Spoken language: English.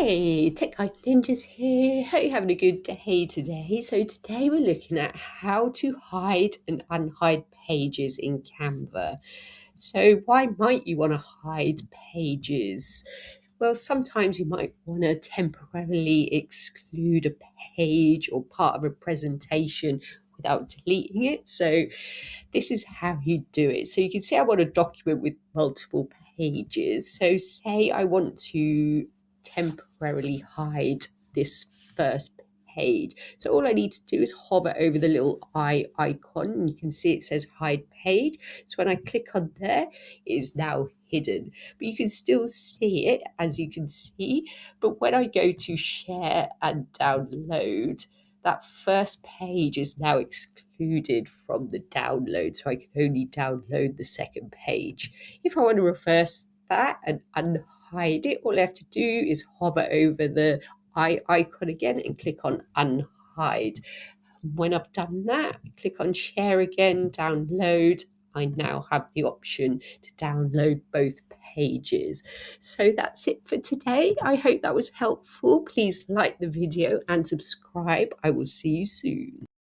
Hey, Tech Guide Ninjas here. Hope you're having a good day today. So today we're looking at how to hide and unhide pages in Canva. So why might you want to hide pages? Well, sometimes you might want to temporarily exclude a page or part of a presentation without deleting it. So this is how you do it. So you can see I want a document with multiple pages. So say I want to temporarily hide this first page. So all I need to do is hover over the little eye icon, and you can see it says hide page. So when I click on there, it is now hidden, but you can still see it, as you can see. But when I go to share and download, that first page is now excluded from the download, so I can only download the second page. If I want to reverse that and unhide it, all I have to do is hover over the eye icon again and click on unhide. When I've done that, click on share again, download. I now have the option to download both pages. So that's it for today. I hope that was helpful. Please like the video and subscribe. I will see you soon.